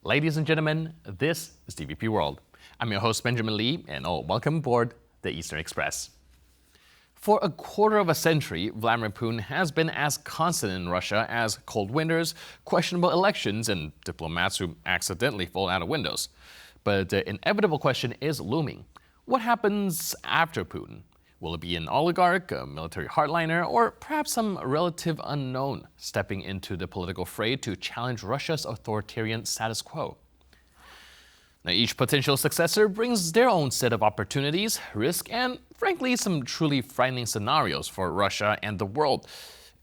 Ladies and gentlemen, this is DVP World. I'm your host, Benjamin Lee, and welcome aboard the Eastern Express. For a quarter of a century, Vladimir Putin has been as constant in Russia as cold winters, questionable elections, and diplomats who accidentally fall out of windows. But the inevitable question is looming. What happens after Putin? Will it be an oligarch, a military hardliner, or perhaps some relative unknown stepping into the political fray to challenge Russia's authoritarian status quo? Now, each potential successor brings their own set of opportunities, risk, and frankly, some truly frightening scenarios for Russia and the world.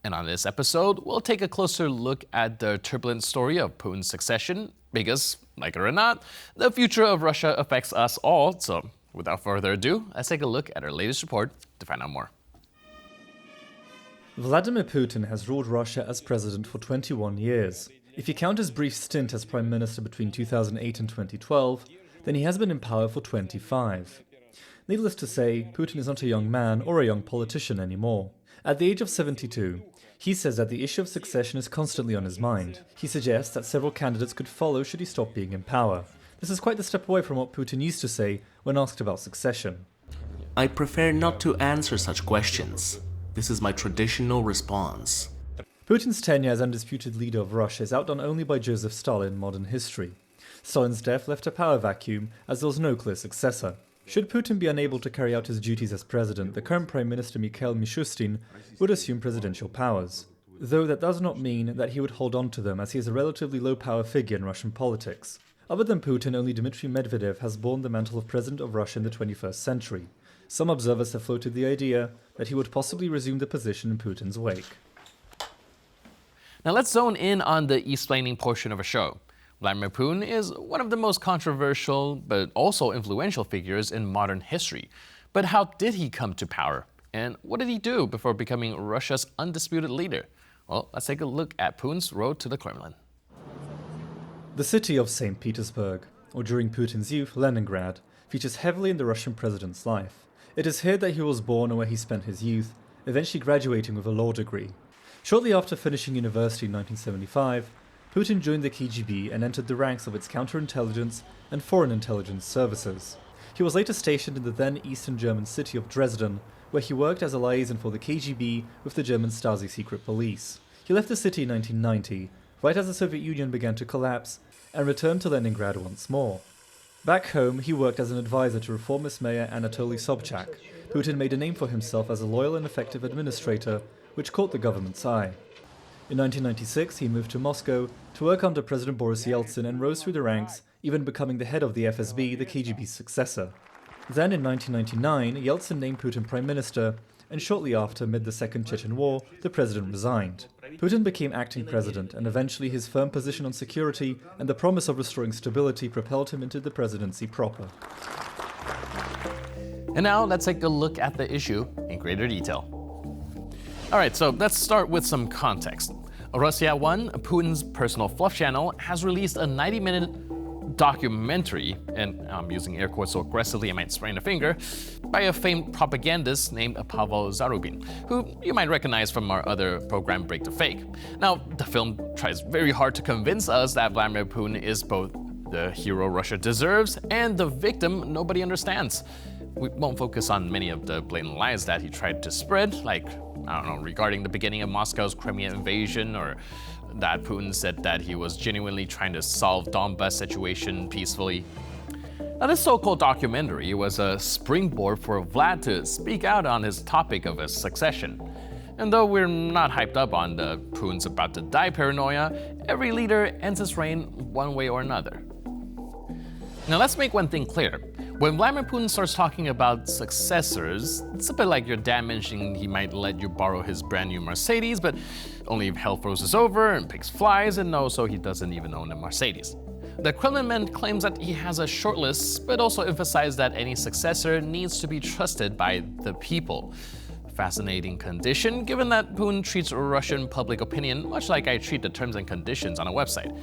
And on this episode, we'll take a closer look at the turbulent story of Putin's succession, because, like it or not, the future of Russia affects us all. So, without further ado, let's take a look at our latest report to find out more. Vladimir Putin has ruled Russia as president for 21 years. If you count his brief stint as prime minister between 2008 and 2012, then he has been in power for 25. Needless to say, Putin is not a young man or a young politician anymore. At the age of 72, he says that the issue of succession is constantly on his mind. He suggests that several candidates could follow should he stop being in power. This is quite the step away from what Putin used to say when asked about succession. I prefer not to answer such questions. This is my traditional response. Putin's tenure as undisputed leader of Russia is outdone only by Joseph Stalin in modern history. Stalin's death left a power vacuum as there was no clear successor. Should Putin be unable to carry out his duties as president, the current Prime Minister Mikhail Mishustin would assume presidential powers. Though that does not mean that he would hold on to them, as he is a relatively low-power figure in Russian politics. Other than Putin, only Dmitry Medvedev has borne the mantle of President of Russia in the 21st century. Some observers have floated the idea that he would possibly resume the position in Putin's wake. Now let's zone in on the explaining portion of a show. Vladimir Putin is one of the most controversial but also influential figures in modern history. But how did he come to power? And what did he do before becoming Russia's undisputed leader? Well, let's take a look at Putin's road to the Kremlin. The city of St. Petersburg, or during Putin's youth, Leningrad, features heavily in the Russian president's life. It is here that he was born and where he spent his youth, eventually graduating with a law degree. Shortly after finishing university in 1975, Putin joined the KGB and entered the ranks of its counterintelligence and foreign intelligence services. He was later stationed in the then Eastern German city of Dresden, where he worked as a liaison for the KGB with the German Stasi secret police. He left the city in 1990, right as the Soviet Union began to collapse, and returned to Leningrad once more. Back home, he worked as an advisor to reformist mayor Anatoly Sobchak. Putin made a name for himself as a loyal and effective administrator, which caught the government's eye. In 1996, he moved to Moscow to work under President Boris Yeltsin and rose through the ranks, even becoming the head of the FSB, the KGB's successor. Then in 1999, Yeltsin named Putin prime minister, and shortly after, amid the Second Chechen War, the president resigned. Putin became acting president, and eventually his firm position on security and the promise of restoring stability propelled him into the presidency proper. And now let's take a look at the issue in greater detail. Alright, so let's start with some context. Russia 1, Putin's personal fluff channel, has released a 90-minute documentary, and I'm using air quotes so aggressively I might sprain a finger, by a famed propagandist named Pavel Zarubin, who you might recognize from our other program Break the Fake. Now, the film tries very hard to convince us that Vladimir Putin is both the hero Russia deserves and the victim nobody understands. We won't focus on many of the blatant lies that he tried to spread, like, regarding the beginning of Moscow's Crimea invasion, or that Putin said that he was genuinely trying to solve Donbass situation peacefully. Now, this so-called documentary was a springboard for Vlad to speak out on his topic of his succession. And though we're not hyped up on the Putin's about to die paranoia, every leader ends his reign one way or another. Now, let's make one thing clear. When Vladimir Putin starts talking about successors, it's a bit like your dad mentioning he might let you borrow his brand new Mercedes, but only if hell freezes over and pigs flies, and so he doesn't even own a Mercedes. The Kremlin man claims that he has a short list, but also emphasized that any successor needs to be trusted by the people. Fascinating condition, given that Putin treats Russian public opinion much like I treat the terms and conditions on a website.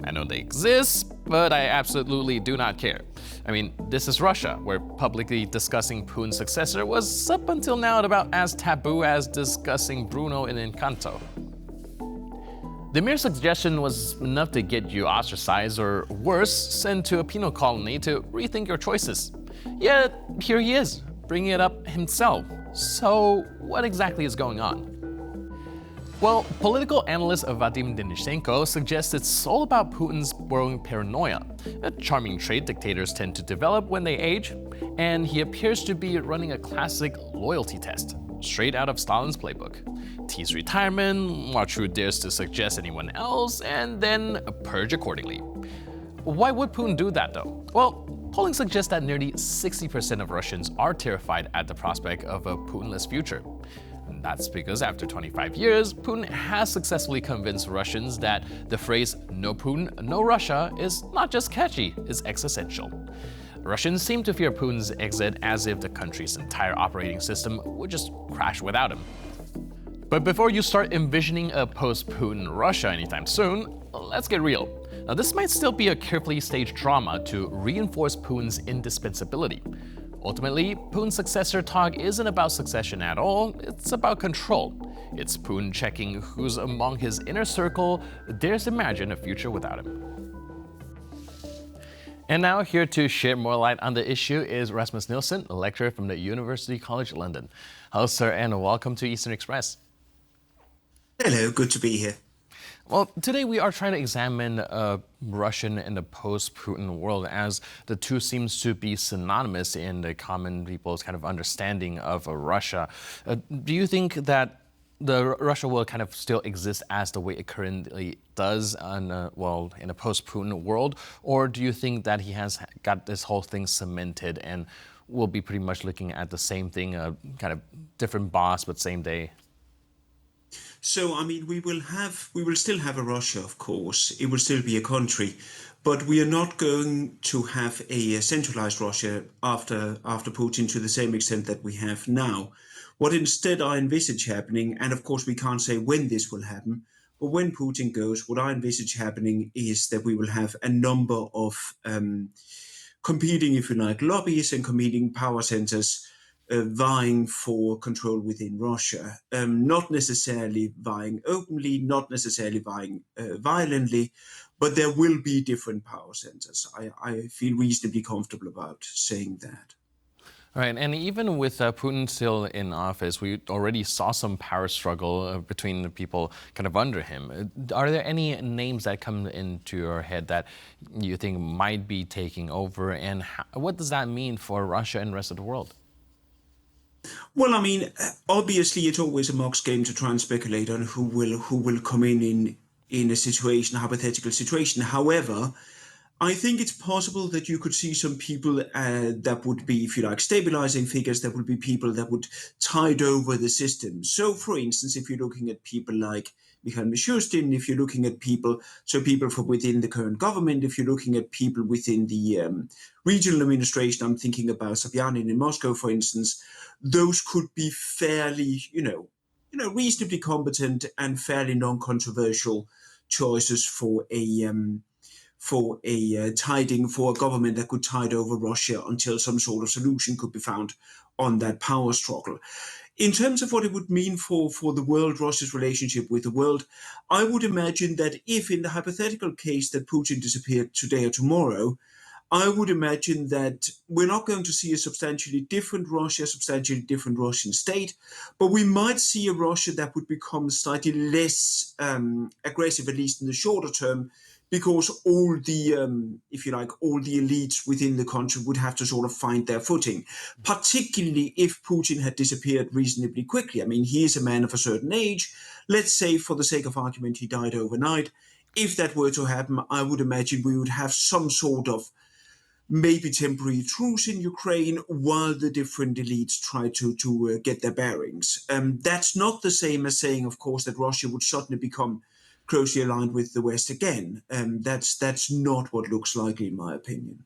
I know they exist, but I absolutely do not care. I mean, this is Russia, where publicly discussing Putin's successor was up until now about as taboo as discussing Bruno in Encanto. The mere suggestion was enough to get you ostracized or worse, sent to a penal colony to rethink your choices. Yet, here he is, bringing it up himself. So, what exactly is going on? Well, political analyst Vladimir Putin suggests it's all about Putin's growing paranoia, a charming trait dictators tend to develop when they age, and he appears to be running a classic loyalty test, straight out of Stalin's playbook. Tease retirement, watch who dares to suggest anyone else, and then purge accordingly. Why would Putin do that though? Well, polling suggests that nearly 60% of Russians are terrified at the prospect of a Putinless future. And that's because after 25 years, Putin has successfully convinced Russians that the phrase "no Putin, no Russia" is not just catchy, it's existential. Russians seem to fear Putin's exit as if the country's entire operating system would just crash without him. But before you start envisioning a post-Putin Russia anytime soon, let's get real. Now, this might still be a carefully staged drama to reinforce Putin's indispensability. Ultimately, Putin's successor talk isn't about succession at all, it's about control. It's Putin checking who's among his inner circle dares imagine a future without him. And now here to shed more light on the issue is Rasmus Nielsen, a lecturer from the University College London. Hello, sir, and welcome to Eastern Express. Hello, good to be here. Well, today we are trying to examine Russian and the post-Putin world, as the two seems to be synonymous in the common people's kind of understanding of Russia. Do you think that the Russia will kind of still exist as the way it currently does in a post-Putin world, or do you think that he has got this whole thing cemented and we'll be pretty much looking at the same thing, kind of different boss but same day? So, I mean, we will still have a Russia, of course. It will still be a country, but we are not going to have a centralized Russia after Putin to the same extent that we have now. What instead I envisage happening, and of course we can't say when this will happen, but when Putin goes, what I envisage happening is that we will have a number of competing, if you like, lobbies and competing power centers vying for control within Russia, not necessarily vying openly, not necessarily vying violently, but there will be different power centers. I feel reasonably comfortable about saying that. All right, and even with Putin still in office, we already saw some power struggle between the people kind of under him. Are there any names that come into your head that you think might be taking over, and what does that mean for Russia and the rest of the world? Well, I mean, obviously, it's always a mox game to try and speculate on who will come in a situation, a hypothetical situation. However, I think it's possible that you could see some people that would be, if you like, stabilizing figures, that would be people that would tide over the system. So, for instance, if you're looking at people like Mikhail Mishustin, if you're looking at people from within the current government, if you're looking at people within the regional administration, I'm thinking about Sobyanin in Moscow, for instance, those could be fairly, reasonably competent and fairly non-controversial choices for a government that could tide over Russia until some sort of solution could be found on that power struggle. In terms of what it would mean for the world, Russia's relationship with the world, I would imagine that if in the hypothetical case that Putin disappeared today or tomorrow, I would imagine that we're not going to see a substantially different Russia, substantially different Russian state, but we might see a Russia that would become slightly less aggressive, at least in the shorter term, because all the, all the elites within the country would have to sort of find their footing, particularly if Putin had disappeared reasonably quickly. I mean, he is a man of a certain age. Let's say, for the sake of argument, he died overnight. If that were to happen, I would imagine we would have some sort of maybe temporary truce in Ukraine while the different elites try to get their bearings. That's not the same as saying, of course, that Russia would suddenly become closely aligned with the West again. That's not what looks likely, in my opinion.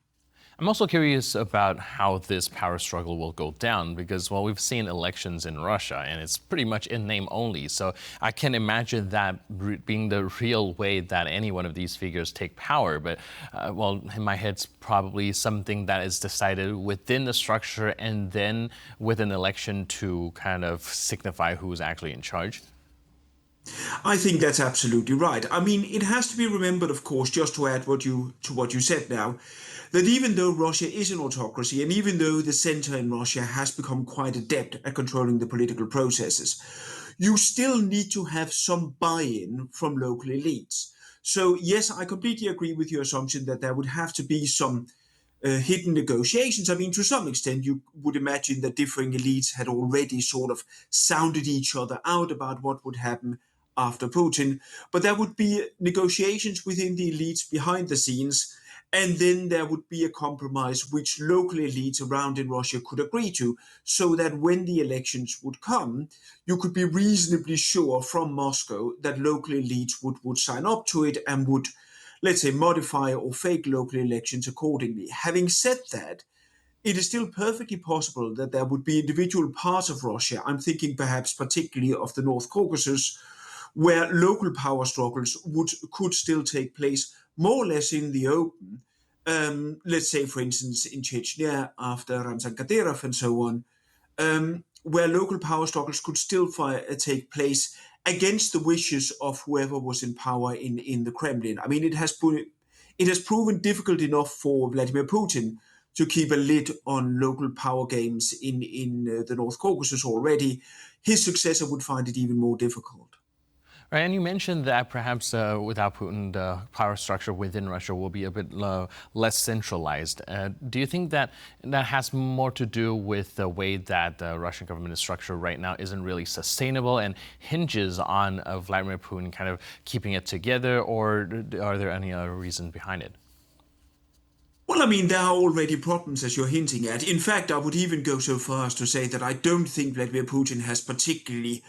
I'm also curious about how this power struggle will go down because, well, we've seen elections in Russia and it's pretty much in name only. So I can imagine that being the real way that any one of these figures take power. But, in my head, it's probably something that is decided within the structure and then with an election to kind of signify who's actually in charge. I think that's absolutely right. I mean, it has to be remembered, of course, just to add to what you said now, that even though Russia is an autocracy, and even though the center in Russia has become quite adept at controlling the political processes, you still need to have some buy-in from local elites. So yes, I completely agree with your assumption that there would have to be some hidden negotiations. I mean, to some extent, you would imagine that differing elites had already sort of sounded each other out about what would happen after Putin, but there would be negotiations within the elites behind the scenes, and then there would be a compromise which local elites around in Russia could agree to, so that when the elections would come, you could be reasonably sure from Moscow that local elites would sign up to it and would, let's say, modify or fake local elections accordingly. Having said that, it is still perfectly possible that there would be individual parts of Russia, I'm thinking perhaps particularly of the North Caucasus, where local power struggles could still take place more or less in the open. Let's say, for instance, in Chechnya after Ramzan Kadyrov and so on, where local power struggles could still take place against the wishes of whoever was in power in the Kremlin. I mean, it has proven difficult enough for Vladimir Putin to keep a lid on local power games in the North Caucasus already. His successor would find it even more difficult. Right, and you mentioned that perhaps without Putin, the power structure within Russia will be a bit less centralized. Do you think that that has more to do with the way that the Russian government is structured right now isn't really sustainable and hinges on Vladimir Putin kind of keeping it together, or are there any other reasons behind it? Well, I mean, there are already problems, as you're hinting at. In fact, I would even go so far as to say that I don't think Vladimir Putin has particularly,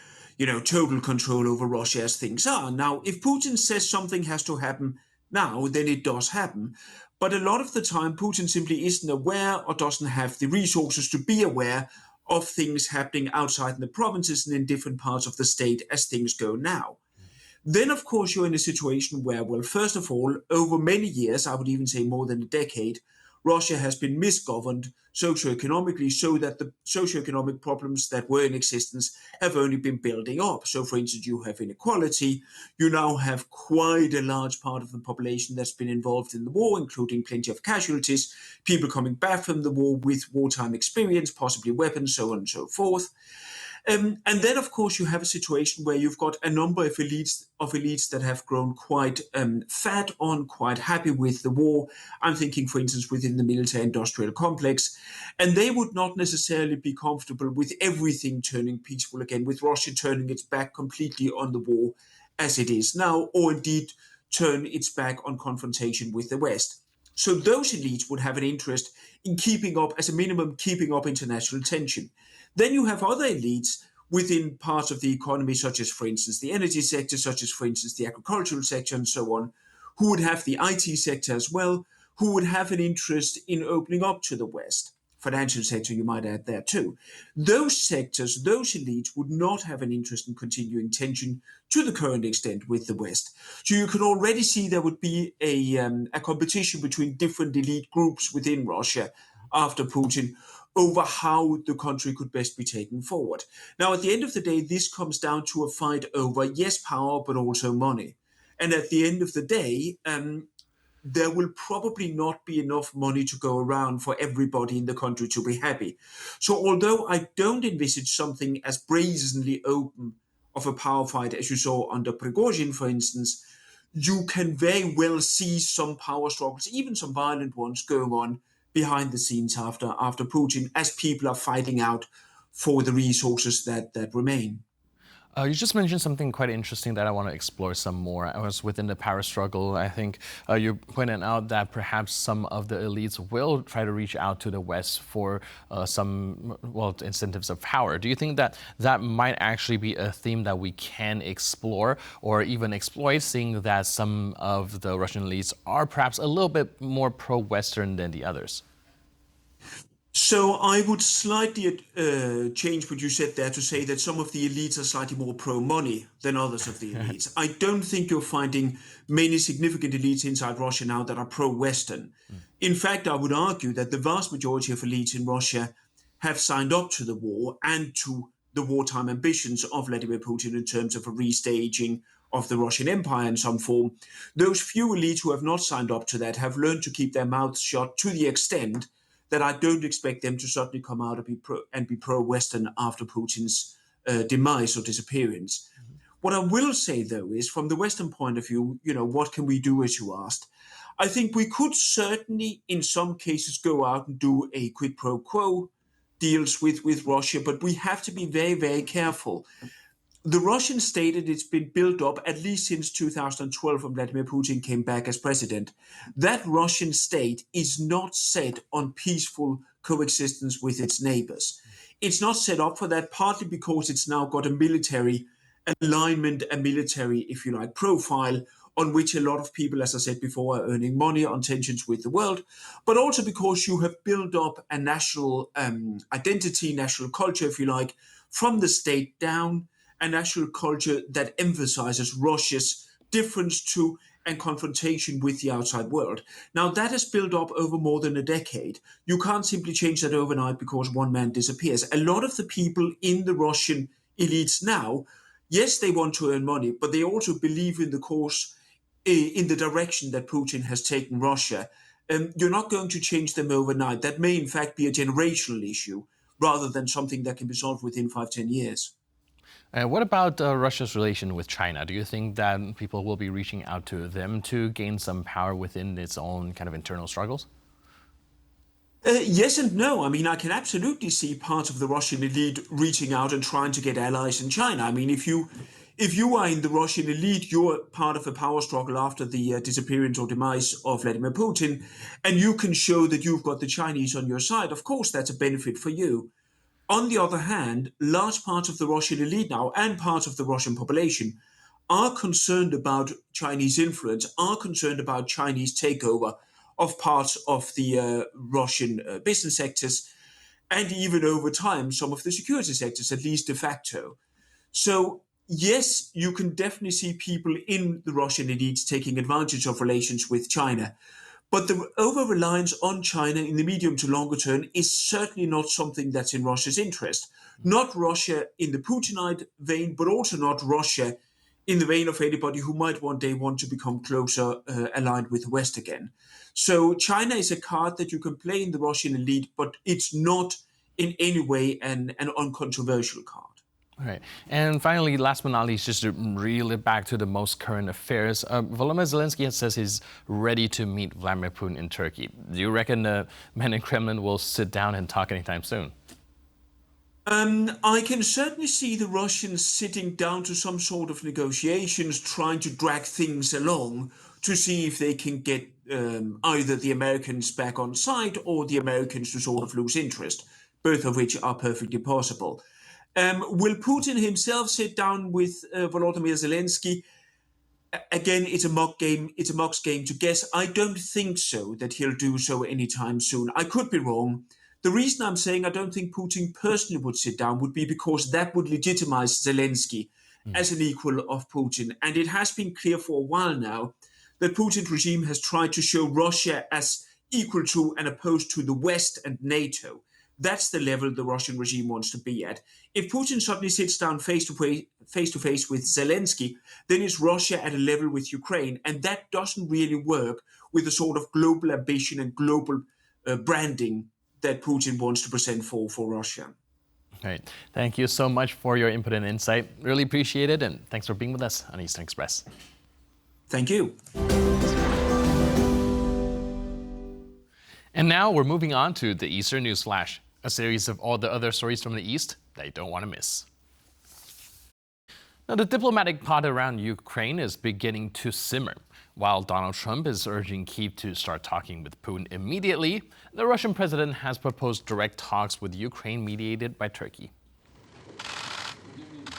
total control over Russia as things are. Now, if Putin says something has to happen now, then it does happen. But a lot of the time, Putin simply isn't aware or doesn't have the resources to be aware of things happening outside in the provinces and in different parts of the state as things go now. Then, of course, you're in a situation where, well, first of all, over many years, I would even say more than a decade, Russia has been misgoverned socioeconomically, so that the socioeconomic problems that were in existence have only been building up. So, for instance, you have inequality. You now have quite a large part of the population that's been involved in the war, including plenty of casualties, people coming back from the war with wartime experience, possibly weapons, so on and so forth. And then, of course, you have a situation where you've got a number of elites that have grown quite fat on, quite happy with the war. I'm thinking, for instance, within the military-industrial complex, and they would not necessarily be comfortable with everything turning peaceful again, with Russia turning its back completely on the war as it is now, or indeed turn its back on confrontation with the West. So those elites would have an interest in keeping up, as a minimum, keeping up international tension. Then you have other elites within parts of the economy, such as, for instance, the energy sector, such as, for instance, the agricultural sector, and so on, who would have the IT sector as well, who would have an interest in opening up to the West. Financial sector, you might add there too. Those sectors, those elites would not have an interest in continuing tension to the current extent with the West. So you can already see there would be a competition between different elite groups within Russia after Putin over how the country could best be taken forward. Now, at the end of the day, this comes down to a fight over, yes, power, but also money. And at the end of the day, there will probably not be enough money to go around for everybody in the country to be happy. So, although I don't envisage something as brazenly open of a power fight as you saw under Prigozhin, for instance, you can very well see some power struggles, even some violent ones, going on behind the scenes after Putin, as people are fighting out for the resources that remain. You just mentioned something quite interesting that I want to explore some more. I was within the power struggle. I think you pointed out that perhaps some of the elites will try to reach out to the West for some, well, incentives of power. Do you think that that might actually be a theme that we can explore or even exploit, seeing that some of the Russian elites are perhaps a little bit more pro-Western than the others? So I would slightly change what you said there to say that some of the elites are slightly more pro-money than others of the elites. I don't think you're finding many significant elites inside Russia now that are pro-Western. In fact, I would argue that the vast majority of elites in Russia have signed up to the war and to the wartime ambitions of Vladimir Putin in terms of a restaging of the Russian Empire in some form. Those few elites who have not signed up to that have learned to keep their mouths shut to the extent that I don't expect them to suddenly come out and be pro-Western after Putin's demise or disappearance. What I will say, though, is from the Western point of view, what can we do, as you asked? I think we could certainly, in some cases, go out and do a quid pro quo deals with Russia, but we have to be very, very careful. The Russian state, it's been built up at least since 2012 when Vladimir Putin came back as president. That Russian state is not set on peaceful coexistence with its neighbors. It's not set up for that, partly because it's now got a military alignment, a military, if you like, profile on which a lot of people, as I said before, are earning money on tensions with the world, but also because you have built up a national identity, national culture, if you like, from the state down, a national culture that emphasizes Russia's difference to and confrontation with the outside world. Now, that has built up over more than a decade. You can't simply change that overnight because one man disappears. A lot of the people in the Russian elites now, yes, they want to earn money, but they also believe in the course, in the direction that Putin has taken Russia. You're not going to change them overnight. That may, in fact, be a generational issue rather than something that can be solved within 5-10 years. What about Russia's relation with China? Do you think that people will be reaching out to them to gain some power within its own kind of internal struggles? Yes and no. I mean, I can absolutely see part of the Russian elite reaching out and trying to get allies in China. I mean, if you are in the Russian elite, you're part of a power struggle after the disappearance or demise of Vladimir Putin, and you can show that you've got the Chinese on your side. Of course, that's a benefit for you. On the other hand, large parts of the Russian elite now and part of the Russian population are concerned about Chinese influence, are concerned about Chinese takeover of parts of the Russian business sectors, and even over time, some of the security sectors, at least de facto. So, yes, you can definitely see people in the Russian elites taking advantage of relations with China. But the over-reliance on China in the medium to longer term is certainly not something that's in Russia's interest. Not Russia in the Putinite vein, but also not Russia in the vein of anybody who might one day want to become closer aligned with the West again. So China is a card that you can play in the Russian elite, but it's not in any way an uncontroversial card. All right. And finally, last but not least, just to reel it back to the most current affairs, Volodymyr Zelensky says he's ready to meet Vladimir Putin in Turkey. Do you reckon the men in Kremlin will sit down and talk anytime soon? I can certainly see the Russians sitting down to some sort of negotiations, trying to drag things along to see if they can get either the Americans back on side or the Americans to sort of lose interest, both of which are perfectly possible. Will Putin himself sit down with Volodymyr Zelensky? Again, it's a mock game. It's a mock game to guess. I don't think so that he'll do so anytime soon. I could be wrong. The reason I'm saying I don't think Putin personally would sit down would be because that would legitimize Zelensky as an equal of Putin. And it has been clear for a while now that Putin's regime has tried to show Russia as equal to and opposed to the West and NATO. That's the level the Russian regime wants to be at. If Putin suddenly sits down face to face with Zelensky, then it's Russia at a level with Ukraine. And that doesn't really work with the sort of global ambition and global branding that Putin wants to present for Russia. All right. Thank you so much for your input and insight. Really appreciate it. And thanks for being with us on Eastern Express. Thank you. And now we're moving on to the Eastern News Flash, a series of all the other stories from the East that you don't want to miss. Now, the diplomatic pot around Ukraine is beginning to simmer. While Donald Trump is urging Kyiv to start talking with Putin immediately, the Russian president has proposed direct talks with Ukraine mediated by Turkey.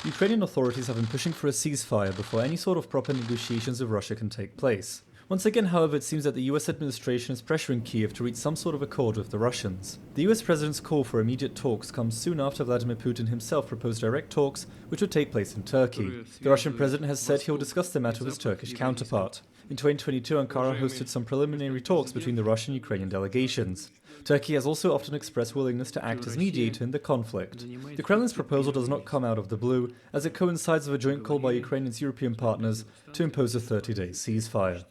Ukrainian authorities have been pushing for a ceasefire before any sort of proper negotiations with Russia can take place. Once again, however, it seems that the US administration is pressuring Kyiv to reach some sort of accord with the Russians. The US president's call for immediate talks comes soon after Vladimir Putin himself proposed direct talks, which would take place in Turkey. The Russian president has said he'll discuss the matter with his Turkish counterpart. In 2022, Ankara hosted some preliminary talks between the Russian and Ukrainian delegations. Turkey has also often expressed willingness to act as mediator in the conflict. The Kremlin's proposal does not come out of the blue, as it coincides with a joint call by Ukraine's European partners to impose a 30-day ceasefire.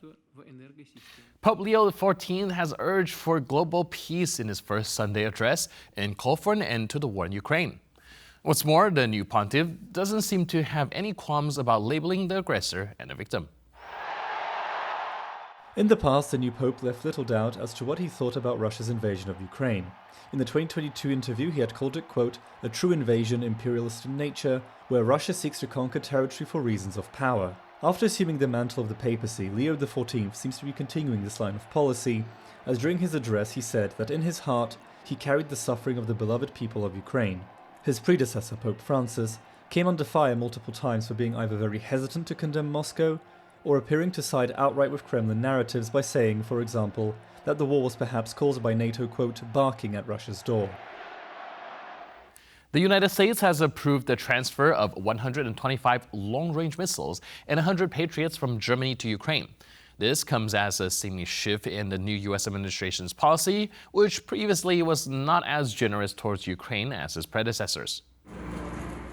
Pope Leo XIV has urged for global peace in his first Sunday address and called for an end to the war in Ukraine. What's more, the new pontiff doesn't seem to have any qualms about labeling the aggressor and a victim. In the past, the new pope left little doubt as to what he thought about Russia's invasion of Ukraine. In the 2022 interview, he had called it, quote, a true invasion, imperialist in nature, where Russia seeks to conquer territory for reasons of power. After assuming the mantle of the papacy, Leo XIV seems to be continuing this line of policy, as during his address he said that in his heart he carried the suffering of the beloved people of Ukraine. His predecessor, Pope Francis, came under fire multiple times for being either very hesitant to condemn Moscow or appearing to side outright with Kremlin narratives by saying, for example, that the war was perhaps caused by NATO, quote, barking at Russia's door. The United States has approved the transfer of 125 long-range missiles and 100 Patriots from Germany to Ukraine. This comes as a seeming shift in the new U.S. administration's policy, which previously was not as generous towards Ukraine as its predecessors.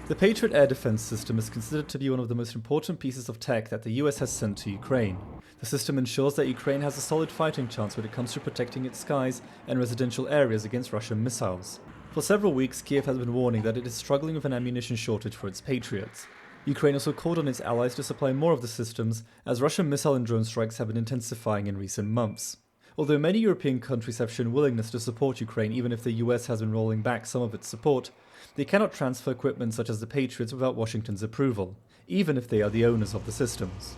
The Patriot air defense system is considered to be one of the most important pieces of tech that the US has sent to Ukraine. The system ensures that Ukraine has a solid fighting chance when it comes to protecting its skies and residential areas against Russian missiles. For several weeks, Kiev has been warning that it is struggling with an ammunition shortage for its Patriots. Ukraine also called on its allies to supply more of the systems, as Russian missile and drone strikes have been intensifying in recent months. Although many European countries have shown willingness to support Ukraine even if the US has been rolling back some of its support, they cannot transfer equipment such as the Patriots without Washington's approval, even if they are the owners of the systems.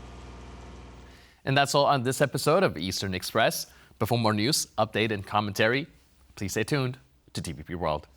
And that's all on this episode of Eastern Express. But for more news, update, and commentary, please stay tuned to TVP World.